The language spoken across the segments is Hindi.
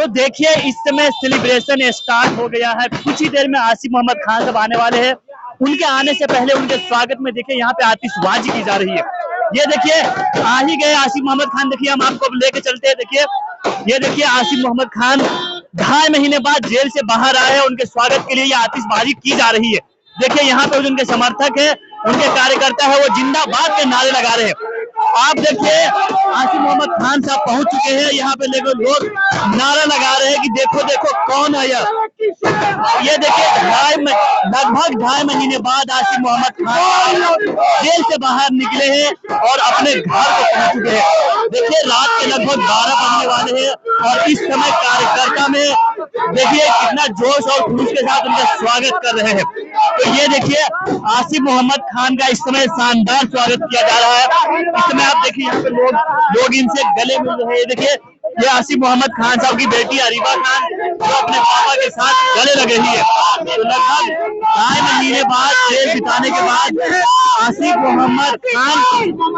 तो देखिए इस समय सेलिब्रेशन स्टार्ट हो गया है। कुछ ही देर में आसिफ मोहम्मद खान साहब आने वाले हैं। उनके आने से पहले उनके स्वागत में देखिए यहाँ पे आतिशबाजी की जा रही है। ये देखिए आ ही गए आसिफ मोहम्मद खान। देखिए हम आपको लेके चलते हैं। देखिए ये देखिए आसिफ मोहम्मद खान 2.5 महीने बाद जेल से बाहर आए हैं। उनके स्वागत के लिए ये आतिशबाजी की जा रही है। देखिए यहाँ पे उनके समर्थक है, उनके कार्यकर्ता है, वो जिंदाबाद के नारे लगा रहे हैं। आप देखिए आसिफ मोहम्मद खान साहब पहुंच चुके हैं। यहाँ पे लोग नारा लगा रहे हैं कि देखो देखो कौन है यह। ये देखिए लगभग 2.5 महीने बाद आसिफ मोहम्मद खान जेल से बाहर निकले हैं और अपने घर को पहुंच चुके हैं। देखिए रात के लगभग 12 बजने वाले हैं और इस समय कार्यकर्ता में देखिए कितना जोश और खुरूश के साथ उनका स्वागत कर रहे हैं। तो ये देखिए आसिफ मोहम्मद खान का इस समय शानदार स्वागत किया जा रहा है। इस समय आप देखिए यहाँ पे लोग इनसे गले मिल रहे हैं। देखिए ये आसिफ मोहम्मद खान साहब की बेटी अरीबा खान जो अपने पापा के साथ गले लग रही है। तो लगभग 2.5 महीने बाद जेल बिताने के बाद आसिफ मोहम्मद खान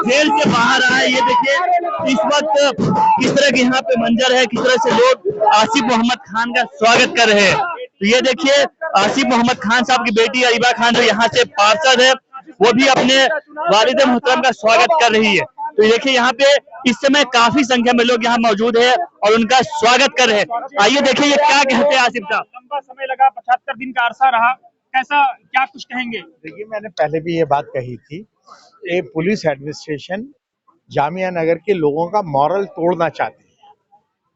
जेल से बाहर आए। ये देखिए इस वक्त किस तरह के यहाँ पे मंजर है, किस तरह से लोग आसिफ मोहम्मद खान का स्वागत कर रहे हैं। तो ये देखिए आसिफ मोहम्मद खान साहब की बेटी अरीबा खान जो यहाँ से पार्षद है, वो भी अपने वालिद मोहतरम का स्वागत कर रही है। तो देखिए यहाँ पे इस समय काफी संख्या में लोग यहाँ मौजूद है और उनका स्वागत कर रहे हैं। आइए देखिए ये क्या कहते हैं आसिफ साहब। लंबा समय लगा, 75 दिन का अरसा रहा, कैसा क्या कुछ कहेंगे? देखिए मैंने पहले भी ये बात कही थी, ये पुलिस एडमिनिस्ट्रेशन जामिया नगर के लोगों का मॉरल तोड़ना चाहती है।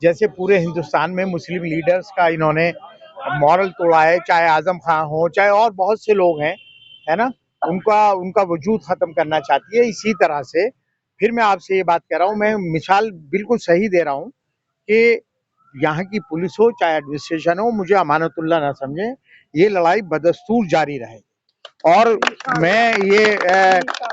जैसे पूरे हिंदुस्तान में मुस्लिम लीडर्स का इन्होंने मॉरल तोड़ा है, चाहे आजम खान हो, चाहे और बहुत से लोग हैं, है ना, उनका वजूद खत्म करना चाहती है। इसी तरह से फिर मैं आपसे ये बात कह रहा हूँ, मैं मिसाल बिल्कुल सही दे रहा हूँ कि यहाँ की पुलिस हो चाहे एडमिनिस्ट्रेशन हो, मुझे अमानतुल्लाह ना समझे, ये लड़ाई बदस्तूर जारी रहे। और मैं ये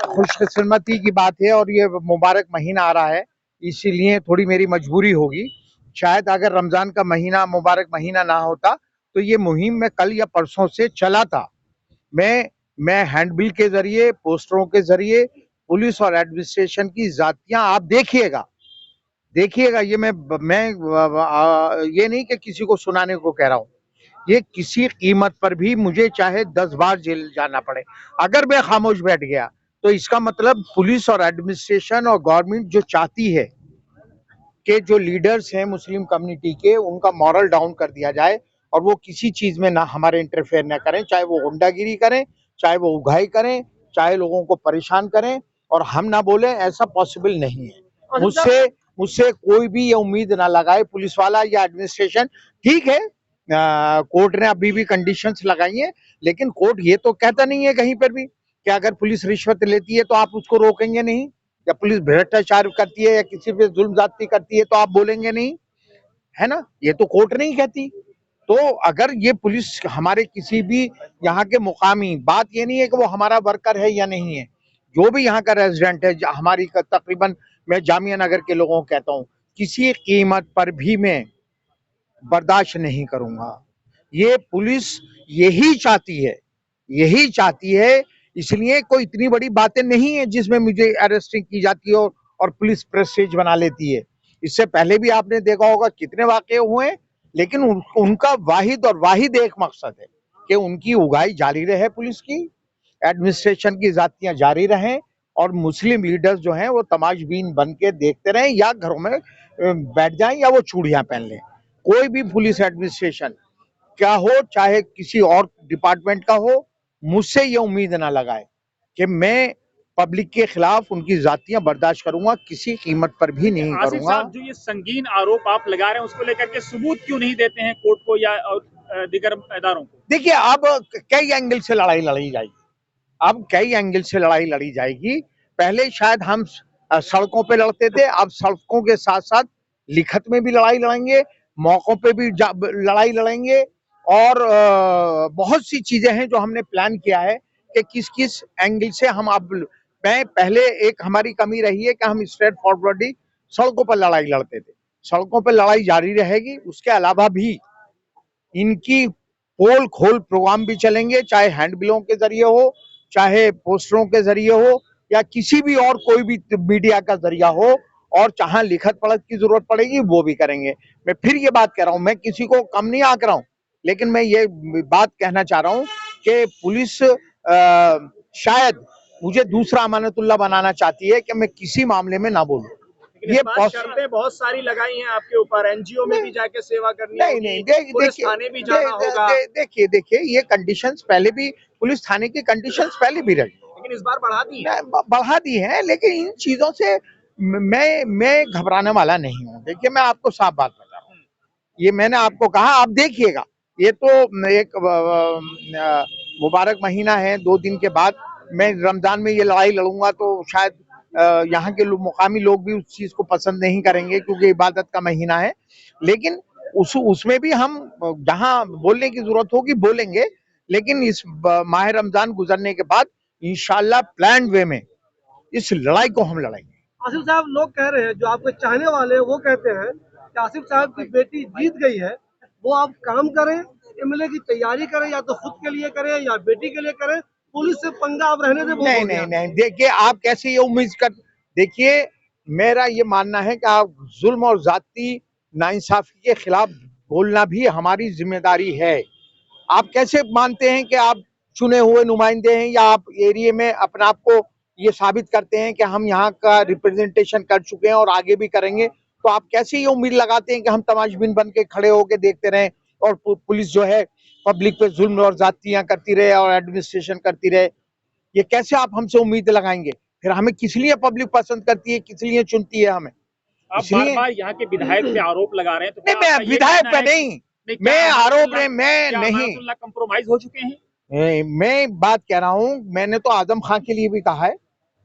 खुशकिस्मती की बात है और ये मुबारक महीना आ रहा है, इसीलिए थोड़ी मेरी मजबूरी होगी। शायद अगर रमजान का महीना मुबारक महीना ना होता तो ये मुहिम में कल या परसों से चला था। मैं हैंडबिल के जरिए, पोस्टरों के जरिए पुलिस और एडमिनिस्ट्रेशन की जातियां आप देखिएगा। ये मैं ये नहीं कि किसी को सुनाने को कह रहा हूँ, ये किसी कीमत पर भी मुझे चाहे 10 बार जेल जाना पड़े, अगर मैं खामोश बैठ गया तो इसका मतलब पुलिस और एडमिनिस्ट्रेशन और गवर्नमेंट जो चाहती है कि जो लीडर्स हैं मुस्लिम कम्युनिटी के, उनका मॉरल डाउन कर दिया जाए और वो किसी चीज में ना हमारे इंटरफेयर ना करें, चाहे वो गुंडागिरी करें, चाहे वो उगाई करें, चाहे लोगों को परेशान करें और हम ना बोले, ऐसा पॉसिबल नहीं है। मुझसे कोई भी ये उम्मीद ना लगाए पुलिस वाला या एडमिनिस्ट्रेशन। ठीक है, कोर्ट ने अभी भी कंडीशंस लगाई हैं, लेकिन कोर्ट ये तो कहता नहीं है कहीं पर भी कि अगर पुलिस रिश्वत लेती है तो आप उसको रोकेंगे नहीं, या पुलिस भ्रष्टाचार करती है या किसी पे जुल्म ज्यादती करती है तो आप बोलेंगे नहीं, है ना, ये तो कोर्ट नहीं कहती। तो अगर ये पुलिस हमारे किसी भी यहाँ के मुकामी, बात ये नहीं है कि वो हमारा वर्कर है या नहीं है, जो भी यहाँ का रेजिडेंट है, हमारी तकरीबन मैं जामिया नगर के लोगों को कहता हूँ, किसी कीमत पर भी मैं बर्दाश्त नहीं करूंगा। ये पुलिस यही चाहती है, इसलिए कोई इतनी बड़ी बातें नहीं है जिसमें मुझे अरेस्टिंग की जाती है और पुलिस प्रेस्टीज बना लेती है। इससे पहले भी आपने देखा होगा कितने वाकये हुए, लेकिन उनका वाहिद एक मकसद है कि उनकी उगाई जारी रहे, पुलिस की, एडमिनिस्ट्रेशन की जातियां जारी रहें और मुस्लिम लीडर्स जो हैं वो तमाशबीन बन के देखते रहें या घरों में बैठ जाएं या वो चूड़ियां पहन लें। कोई भी पुलिस एडमिनिस्ट्रेशन क्या हो, चाहे किसी और डिपार्टमेंट का हो, मुझसे ये उम्मीद ना लगाए कि मैं पब्लिक के खिलाफ उनकी जातियां बर्दाश्त करूंगा, किसी कीमत पर भी नहीं करूंगा। जो ये संगीन आरोप आप लगा रहे हैं, उसको लेकर के सबूत क्यों नहीं देते हैं कोर्ट को या दीगर इदारों को? देखिए अब कई एंगल से लड़ाई लड़ी जाएगी। पहले शायद हम सड़कों पे लड़ते थे, अब सड़कों के साथ साथ लिखत में भी लड़ाई लड़ेंगे, मौकों पे भी लड़ाई लड़ेंगे और बहुत सी चीजें हैं जो हमने प्लान किया है कि किस किस एंगल से हम मैं पहले एक हमारी कमी रही है कि हम स्ट्रेट फॉरवर्ड सड़कों पर लड़ाई लड़ते थे, सड़कों पर लड़ाई जारी रहेगी। उसके अलावा भी इनकी पोल खोल प्रोग्राम भी चलेंगे, चाहे हैंडबिलों के जरिए हो, चाहे पोस्टरों के जरिए हो या किसी भी और कोई भी मीडिया का जरिया हो, और जहां लिखत पढ़त की जरूरत पड़ेगी वो भी करेंगे। मैं फिर ये बात कह रहा हूं, मैं किसी को कम नहीं आंक रहा हूं, लेकिन मैं ये बात कहना चाह रहा हूं कि पुलिस शायद मुझे दूसरा अमानतुल्लाह बनाना चाहती है कि मैं किसी मामले में ना बोलूं। ये शर्तें बहुत सारी लगाई हैं आपके ऊपर, एनजीओ में भी जाके सेवा करनी नहीं होगी, नहीं, पुलिस थाने भी जाना होगा। देखिए ये कंडीशंस पहले भी, पुलिस थाने की कंडीशंस पहले भी रही, लेकिन इस बार बढ़ा दी है। बढ़ा दी है। लेकिन इन चीजों से मैं घबराने वाला नहीं हूँ। देखिए मैं आपको साफ बात बता रहा हूँ, ये मैंने आपको कहा, आप देखिएगा, ये तो एक मुबारक महीना है, 2 दिन के बाद मैं रमजान में ये लड़ाई लड़ूंगा तो शायद यहाँ के मुकामी लोग भी उस चीज को पसंद नहीं करेंगे क्योंकि इबादत का महीना है। लेकिन उसमें भी हम जहां बोलने की जरूरत होगी बोलेंगे, लेकिन इस माह रमजान गुजरने के बाद इंशाल्लाह प्लान्ड वे में इस लड़ाई को हम लड़ेंगे। आसिफ साहब, लोग कह रहे हैं, जो आपके चाहने वाले हैं वो कहते हैं कि आसिफ साहब की बेटी जीत गई है, वो आप काम करें, एमएलए की तैयारी करें, या तो खुद के लिए करें या बेटी के लिए करें, पुलिस से पंगा आप रहने से नहीं नहीं नहीं, देखिए आप कैसे ये उम्मीद कर, देखिए मेरा ये मानना है कि आप जुल्म और जाती नाइंसाफी के खिलाफ बोलना भी हमारी जिम्मेदारी है। आप कैसे मानते हैं कि आप चुने हुए नुमाइंदे हैं या आप एरिया में अपने आप को ये साबित करते हैं कि हम यहाँ का रिप्रेजेंटेशन कर चुके हैं और आगे भी करेंगे, तो आप कैसे ये उम्मीद लगाते हैं कि हम तमाशबीन बन के खड़े होकर देखते रहें और पुलिस जो है पब्लिक पे जुल्म और जातियां करती रहे और एडमिनिस्ट्रेशन करती रहे? ये कैसे आप हमसे उम्मीद लगाएंगे? फिर हमें किस लिए पब्लिक पसंद करती है, किस लिए चुनती है हमें? आप बार-बार यहाँ के विधायक पे आरोप लगा रहे हैं, तो नहीं, मैं विधायक पे नहीं, मैं आरोप मैं नहीं, कंप्रोमाइज हो चुके हैं। मैं बात कह रहा हूँ, मैंने तो आजम खान के लिए भी कहा है,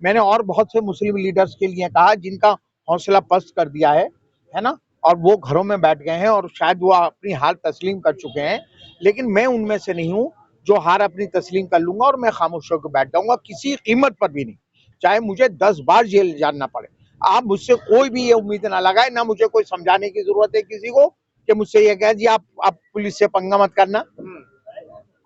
मैंने और बहुत से मुस्लिम लीडर्स के लिए कहा जिनका हौसला पस्त कर दिया है ना, और वो घरों में बैठ गए हैं और शायद वो अपनी हार तस्लीम कर चुके हैं, लेकिन मैं उनमें से नहीं हूँ जो हार अपनी तस्लीम कर लूंगा और मैं खामोश होकर बैठ जाऊंगा, किसी कीमत पर भी नहीं, चाहे मुझे 10 बार जेल जाना पड़े। आप मुझसे कोई भी ये उम्मीद ना लगाए, ना मुझे कोई समझाने की जरूरत है किसी को कि मुझसे ये कहे जी आप पुलिस से पंगा मत करना।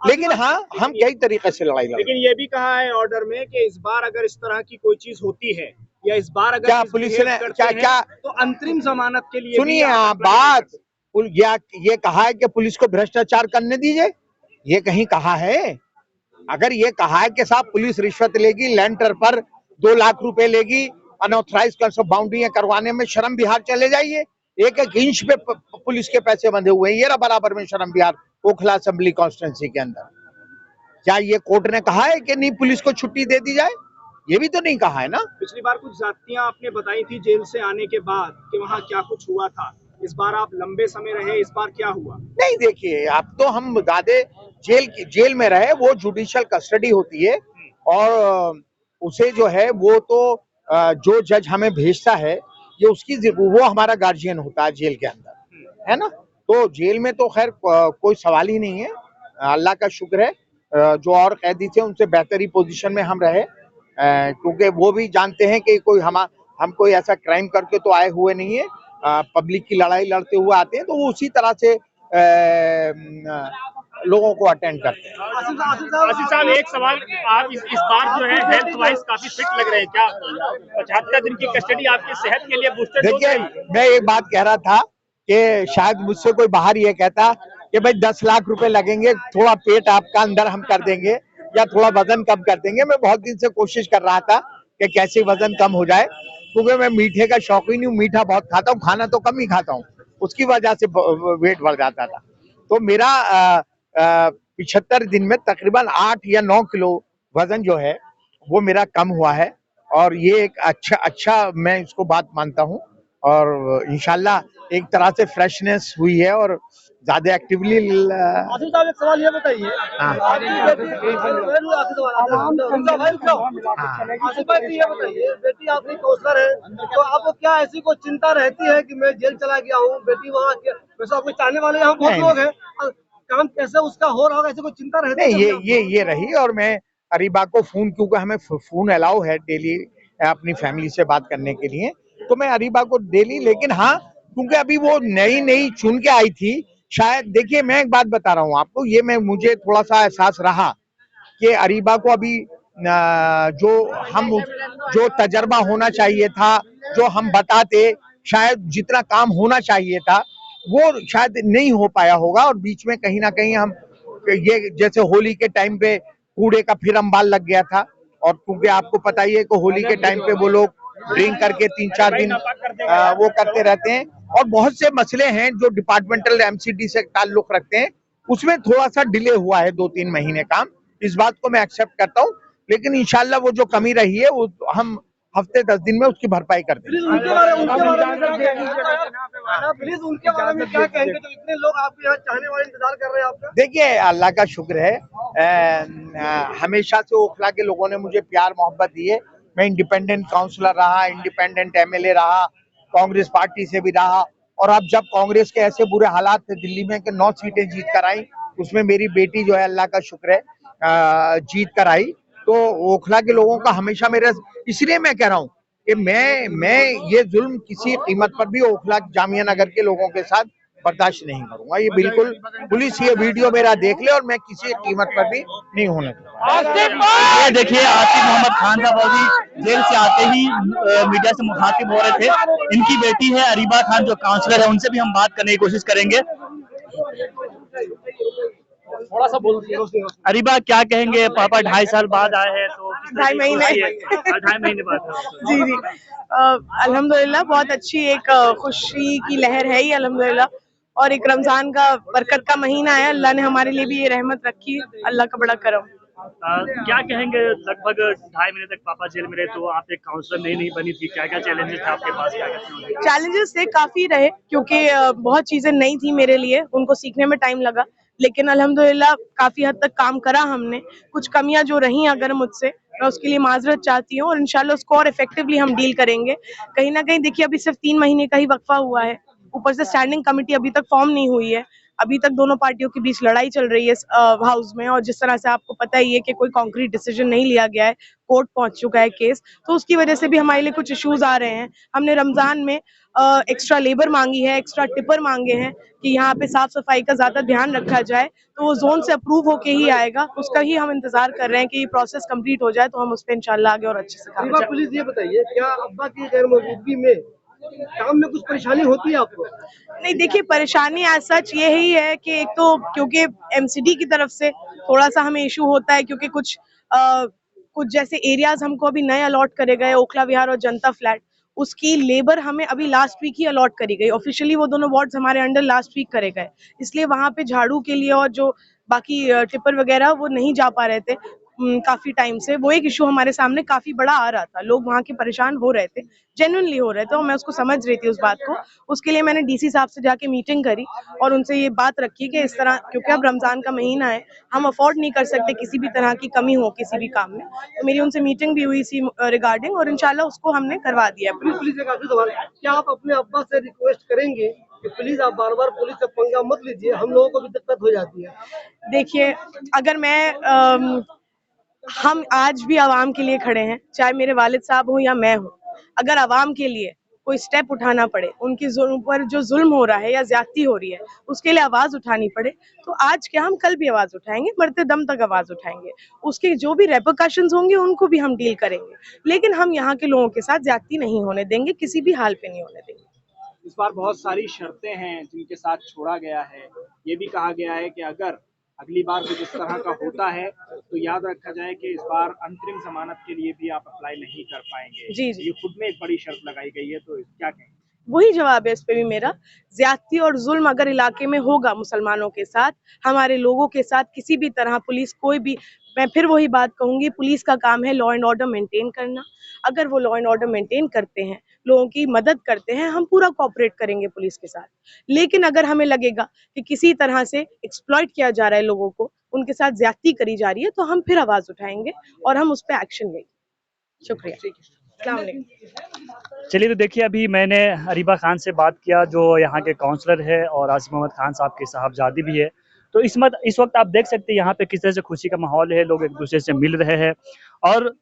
लेकिन हाँ, हम कई तरीके से लड़ाई लड़ेंगे। लेकिन ये भी कहा है ऑर्डर में कि इस बार अगर इस तरह की कोई चीज होती है या इस बार अगर क्या पुलिस ने क्या तो अंतरिम जमानत के लिए सुनिए आप बात, ये कहा है कि पुलिस को भ्रष्टाचार करने दीजिए, ये कहीं कहा है? अगर ये कहा है कि साहब पुलिस रिश्वत लेगी, लैंटर पर 2 लाख रुपए लेगी, अनऑथराइज बाउंड्रियां करवाने में शर्म बिहार चले जाइए। 1-1 इंच पे पुलिस के पैसे बंधे हुए हैं, ये रहा बराबर में शर्म बिहार ओखला असेंबली कॉन्स्टिट्यूंसी के अंदर। क्या ये कोर्ट ने कहा है कि नहीं पुलिस को छुट्टी दे दी जाए? ये भी तो नहीं कहा है ना। पिछली बार कुछ जातियां आपने बताई थी जेल से आने के बाद कि वहाँ क्या कुछ हुआ था, इस बार आप लंबे समय रहे, इस बार क्या हुआ? नहीं, देखिए अब तो हम ज्यादा जेल में रहे, वो जुडिशियल कस्टडी होती है और उसे जो है वो तो जो जज हमें भेजता है ये उसकी वो हमारा गार्जियन होता है जेल के अंदर, है ना। तो जेल में तो खैर कोई सवाल ही नहीं है, अल्लाह का शुक्र है जो और कैदी थे उनसे बेहतरी पोजीशन में हम रहे, क्योंकि वो भी जानते हैं कि हम कोई ऐसा क्राइम करके तो आए हुए नहीं है, पब्लिक की लड़ाई लड़ते हुए आते हैं, तो वो उसी तरह से लोगों को अटेंड करते हैं। आसिफ साहब, एक सवाल, आप इस बार जो है हेल्थ वाइज काफी फिट लग रहे हैं, क्या 75 दिन की कस्टडी आपकी सेहत के लिए बूस्टर? देखिए मैं एक बात कह रहा था कि शायद मुझसे कोई बाहर ये कहता कि भाई 10 लाख रुपए लगेंगे, थोड़ा पेट आपका अंदर हम कर देंगे या थोड़ा वजन कम कर देंगे। मैं बहुत दिन से कोशिश कर रहा था कि कैसे वजन कम हो जाए, क्योंकि मैं मीठे का शौकीन हूँ, मीठा बहुत खाता हूँ, खाना तो कम ही खाता हूँ, उसकी वजह से वेट बढ़ जाता था। तो मेरा 75 दिन में तकरीबन 8 या 9 किलो वजन जो है वो मेरा कम हुआ है और ये एक अच्छा मैं इसको बात मानता हूँ और इंशाल्लाह एक तरह से फ्रेशनेस हुई है और ज्यादा एक्टिवली। आसिफ साहब, एक सवाल ये बताइए, आसिफ भाई ये बताइए, बेटी आपकी काउंसलर है, तो आपको क्या ऐसी कोई चिंता रहती है कि मैं जेल चला गया हूँ, बेटी वहाँ, वैसे आपके चाहने वाले यहाँ बहुत लोग हैं, काम कैसे उसका हो रहा होगा, ऐसी कोई चिंता रहती है? नहीं, ये रही। और मैं अरीबा को फोन, क्योंकि हमें फोन अलाउ है डेली अपनी फैमिली से बात करने के लिए, तो मैं अरीबा को डेली, लेकिन हाँ क्योंकि अभी वो नई चुन के आई थी, शायद देखिए मैं एक बात बता रहा हूँ आपको, ये मुझे थोड़ा सा एहसास रहा कि अरीबा को अभी जो तजर्बा होना चाहिए था, जो हम बताते, शायद जितना काम होना चाहिए था वो शायद नहीं हो पाया होगा। और बीच में कहीं ना कहीं हम ये जैसे होली के टाइम पे कूड़े का फिर अंबाल लग गया था, और क्योंकि आपको पता ही है कि होली के टाइम पे वो लोग ड्रिंक करके 3-4 दिन वो करते रहते हैं, और बहुत से मसले हैं जो डिपार्टमेंटल एमसीडी से ताल्लुक रखते हैं, उसमें थोड़ा सा डिले हुआ है 2-3 महीने काम। इस बात को मैं एक्सेप्ट करता हूँ, लेकिन इंशाल्लाह वो जो कमी रही है वो हम हफ्ते 10 दिन में उसकी भरपाई कर देंगे। प्लीज उनके बारे में क्या कहेंगे जो इतने लोग आपके यहाँ चाहने वाले इंतजार कर रहे हैं आपका? देखिए, अल्लाह का शुक्र है, हमेशा से ओखला के लोगों ने मुझे प्यार मोहब्बत दी है। मैं इंडिपेंडेंट काउंसलर रहा, इंडिपेंडेंट एमएलए रहा, कांग्रेस पार्टी से भी रहा, और अब जब कांग्रेस के ऐसे बुरे हालात थे दिल्ली में कि 9 सीटें जीत कर आई, उसमें मेरी बेटी जो है, अल्लाह का शुक्र है, जीत कर आई। तो ओखला के लोगों का हमेशा मेरा, इसलिए मैं कह रहा हूँ कि मैं ये जुल्म किसी कीमत पर भी ओखला जामिया नगर के लोगों के साथ बर्दाश्त नहीं करूंगा। ये बिल्कुल, पुलिस ये वीडियो मेरा देख ले और मैं किसी कीमत पर भी नहीं होने दूंगा। ये देखिए, आसिफ मोहम्मद खान साहब अभी जेल से आते ही मीडिया से मुखातिब हो रहे थे। इनकी बेटी है अरीबा खान जो काउंसलर है, उनसे भी हम बात करने की कोशिश करेंगे। थोड़ा सा बोल दीजिए। अरीबा, क्या कहेंगे? पापा 2.5 साल बाद आए हैं, तो 2.5 महीने 2.5 महीने बाद। जी जी। अल्हम्दुलिल्लाह बहुत अच्छी एक खुशी की लहर है ये, अल्हम्दुलिल्लाह। और एक रमजान का बरकत का महीना है, अल्लाह ने हमारे लिए भी ये रहमत रखी है, अल्लाह का बड़ा करम। क्या कहेंगे? लगभग 2.5 महीने तक पापा जेल में रहे, तो आप एक काउंसलर नहीं बनी थी, क्या क्या चैलेंजेस थे आपके पास? क्या चैलेंजेस थे, काफी रहे, क्योंकि बहुत चीजें नई थी मेरे लिए, उनको सीखने में टाइम लगा। लेकिन अल्हम्दुलिल्लाह काफी हद तक काम करा हमने। कुछ कमियां जो रही अगर मुझसे, मैं उसके लिए माजरत चाहती हूँ, और इंशाल्लाह उसको और इफेक्टिवली हम डील करेंगे। कहीं ना कहीं देखिए, अभी सिर्फ 3 महीने का ही वक्फा हुआ है, ऊपर से स्टैंडिंग कमेटी अभी तक फॉर्म नहीं हुई है। अभी तक दोनों पार्टियों के बीच लड़ाई चल रही है हाउस में, और जिस तरह से आपको पता ही है कि कोई कॉन्क्रीट डिसीजन नहीं लिया गया है, कोर्ट पहुंच चुका है केस, तो उसकी वजह से भी हमारे लिए कुछ इश्यूज आ रहे हैं। हमने रमजान में एक्स्ट्रा लेबर मांगी है, एक्स्ट्रा टिपर मांगे हैं कि यहाँ पे साफ सफाई का ज्यादा ध्यान रखा जाए, तो वो जोन से अप्रूव होके ही आएगा। उसका ही हम इंतजार कर रहे हैं कि ये प्रोसेस कंप्लीट हो जाए, तो हम उस पर इंशाल्लाह आगे और अच्छे से काम करेंगे। प्लीज ये बताइए, क्या अब्बा की गैर मौजूदगी में काम में कुछ परेशानी होती है आपको? नहीं, देखिए, परेशानी आज सच ये ही है कि एक तो क्योंकि एमसीडी की तरफ से थोड़ा सा हमें इशू होता है, क्योंकि कुछ जैसे एरियाज हमको अभी नए अलॉट करे गए, ओखला विहार और जनता फ्लैट, उसकी लेबर हमें अभी लास्ट वीक ही अलॉट करी गई। ऑफिशियली वो दोनों वार्ड्स हमारे अंडर लास्ट वीक करे गए, इसलिए वहां पे झाड़ू के लिए और जो बाकी टिपर वगैरह वो नहीं जा पा रहे थे काफी टाइम से। वो एक इशू हमारे सामने काफी बड़ा आ रहा था, लोग वहां के परेशान हो रहे थे, जेन्युइनली हो रहे थे, और मैं उसको समझ रही थी उस बात को। उसके लिए मैंने डीसी साहब से जाके मीटिंग करी और उनसे ये बात रखी कि इस तरह, क्योंकि अब रमजान का महीना है, हम अफोर्ड नहीं कर सकते किसी भी तरह की कमी हो किसी भी काम में। तो मेरी उनसे मीटिंग भी हुई थी रिगार्डिंग, और इंशाल्लाह उसको हमने करवा दिया है। पुलिस एक आखिरी सवाल, क्या आप अपने अब्बा से रिक्वेस्ट करेंगे कि प्लीज आप बार बार पुलिस से पंगा मत लीजिए, हम लोगों को भी दिक्कत हो जाती है? देखिए, अगर हम आज भी आवाम के लिए खड़े हैं, चाहे मेरे वालिद साहब हो या मैं हूँ। अगर आवाम के लिए कोई स्टेप उठाना पड़े, उनकी ऊपर जो जुल्म हो रहा है या ज्यादती हो रही है, उसके लिए आवाज उठानी पड़े, तो आज क्या, हम कल भी आवाज उठाएंगे, मरते दम तक आवाज उठाएंगे। उसके जो भी रेपरकशंस होंगे उनको भी हम डील करेंगे, लेकिन हम यहाँ के लोगों के साथ ज्यादती नहीं होने देंगे, किसी भी हाल पे नहीं होने देंगे। इस बार बहुत सारी शर्तें हैं जिनके साथ छोड़ा गया है। ये भी कहा गया है कि अगर अगली बार कुछ इस तरह का होता है तो याद रखा जाए कि इस बार अंतरिम जमानत के लिए भी आप अप्लाई नहीं कर पाएंगे। जी जी, ये खुद में एक बड़ी शर्त लगाई गई है, तो क्या कहेंगे? वही जवाब है इस पे भी मेरा। ज्यादती और जुल्म अगर इलाके में होगा मुसलमानों के साथ, हमारे लोगों के साथ, किसी भी तरह, पुलिस कोई भी, मैं फिर वही बात कहूंगी, पुलिस का काम है लॉ एंड ऑर्डर मेंटेन करना। अगर वो लॉ एंड ऑर्डर मेंटेन करते हैं, लोगों की मदद करते हैं, हम पूरा कोऑपरेट करेंगे पुलिस के साथ। लेकिन अगर हमें लगेगा कि किसी तरह से एक्सप्लॉइट किया जा रहा है लोगों को, उनके साथ ज्यादती करी जा रही है, तो हम फिर आवाज उठाएंगे और हम उस पर एक्शन लेंगे। शुक्रिया। अस्सलाम वालेकुम। चलिए, तो देखिए, अभी मैंने अरीबा खान से बात किया जो यहाँ के काउंसलर है और आसिफ मोहम्मद खान साहब के साहबजादी भी है। तो इस वक्त आप देख सकते हैं यहाँ पे किस तरह से खुशी का माहौल है, लोग एक दूसरे से मिल रहे हैं। और